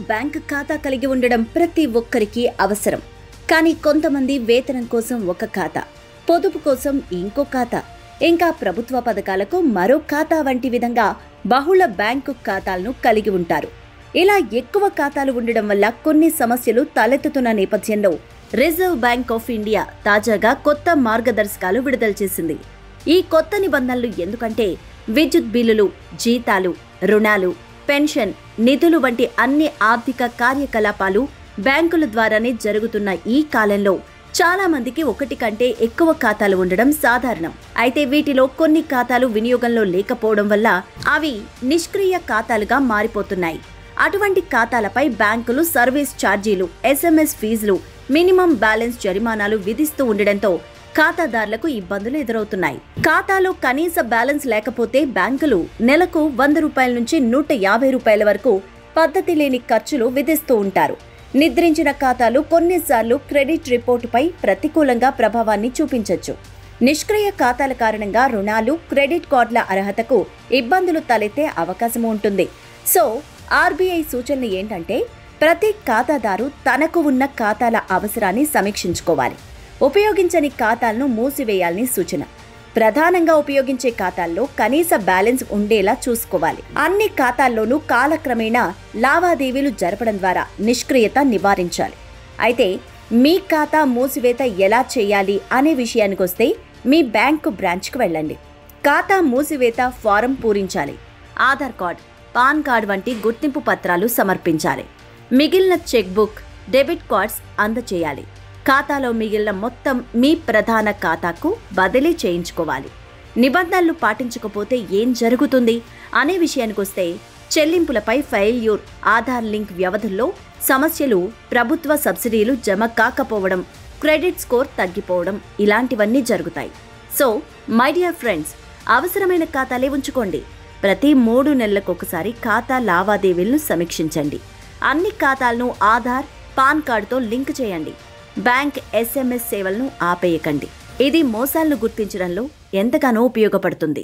Bank ఖాతా కలిగి ఉండడం ప్రతి ఒక్కరికి అవసరం. కానీ కొంతమంది వేతనం కోసం ఒక ఖాతా, పొదుపు కోసం ఇంకో ఖాతా, ఇంకా ప్రభుత్వ పథకాలకు మరో ఖాతా వంటి విధంగా బహుళ బ్యాంకు ఖాతాలను కలిగి ఉంటారు. ఇలా ఎక్కువ ఖాతాలు ఉండడం వల్ల కొన్ని సమస్యలు తలెత్తుతున్న నేపథ్యంలో రిజర్వ్ బ్యాంక్ ఆఫ్ ఇండియా తాజాగా కొత్త మార్గదర్శకాలు విడుదల చేసింది. ఈ కొత్త నిబంధనలు ఎందుకంటే విద్యుత్ బిల్లులు, జీతాలు, రుణాలు, పెన్షన్, నిధులు వంటి అన్ని ఆర్థిక కార్యకలాపాలు బ్యాంకుల ద్వారానే జరుగుతున్న ఈ కాలంలో చాలా మందికి ఒకటి కంటే ఎక్కువ ఖాతాలు ఉండడం సాధారణం. అయితే వీటిలో కొన్ని ఖాతాలు వినియోగంలో లేకపోవడం వల్ల అవి నిష్క్రియ ఖాతాలుగా మారిపోతున్నాయి. అటువంటి ఖాతాలపై బ్యాంకులు సర్వీస్ ఛార్జీలు, SMS ఫీజులు, మినిమం బ్యాలెన్స్ జరిమానాలు విధిస్తూ ఉండడంతో ఖాతాదారులకు ఇబ్బందులు ఎదురవుతున్నాయి. ఖాతాలో కనీస బ్యాలెన్స్ లేకపోతే బ్యాంకులు నెలకు 100 రూపాయల నుంచి 150 రూపాయల వరకు పద్ధతి లేని ఖర్చులు విధిస్తూ ఉంటారు. నిద్రించిన ఖాతాలు కొన్నిసార్లు క్రెడిట్ రిపోర్టుపై ప్రతికూలంగా ప్రభావాన్ని చూపించొచ్చు. నిష్క్రియ ఖాతాల కారణంగా రుణాలు, క్రెడిట్ కార్డుల అర్హతకు ఇబ్బందులు తలెత్తే అవకాశం ఉంటుంది. సో RBI సూచనలు ఏంటంటే ప్రతి ఖాతాదారు తనకు ఉన్న ఖాతాల అవసరాన్ని సమీక్షించుకోవాలి. ఉపయోగించని ఖాతాలను మూసివేయాలని సూచన. ప్రధానంగా ఉపయోగించే ఖాతాల్లో కనీస బ్యాలెన్స్ ఉండేలా చూసుకోవాలి. అన్ని ఖాతాల్లోనూ కాలక్రమేణా లావాదేవీలు జరపడం ద్వారా నిష్క్రియత నివారించాలి. అయితే మీ ఖాతా మూసివేత ఎలా చేయాలి అనే విషయానికొస్తే మీ బ్యాంకు బ్రాంచ్కు వెళ్ళండి. ఖాతా మూసివేత ఫారం పూరించాలి. ఆధార్ కార్డ్, పాన్ కార్డ్ వంటి గుర్తింపు పత్రాలు సమర్పించాలి. మిగిలిన చెక్బుక్, డెబిట్ కార్డ్స్ అందజేయాలి. ఖాతాలో మిగిలిన మొత్తం మీ ప్రధాన ఖాతాకు బదిలీ చేయించుకోవాలి. నిబంధనలు పాటించకపోతే ఏం జరుగుతుంది అనే విషయానికొస్తే చెల్లింపులపై ఫెయిల్యూర్, ఆధార్ లింక్ వ్యవధుల్లో సమస్యలు, ప్రభుత్వ సబ్సిడీలు జమ కాకపోవడం, క్రెడిట్ స్కోర్ తగ్గిపోవడం ఇలాంటివన్నీ జరుగుతాయి. సో మై డియర్ ఫ్రెండ్స్, అవసరమైన ఖాతాలే ఉంచుకోండి. ప్రతి 3 నెలలకొకసారి ఖాతా లావాదేవీలను సమీక్షించండి. అన్ని ఖాతాలను ఆధార్, పాన్ కార్డుతో లింక్ చేయండి. బ్యాంక్ SMS సేవలను ఆపేయకండి. ఇది మోసాలను గుర్తించడంలో ఎంతగానో ఉపయోగపడుతుంది.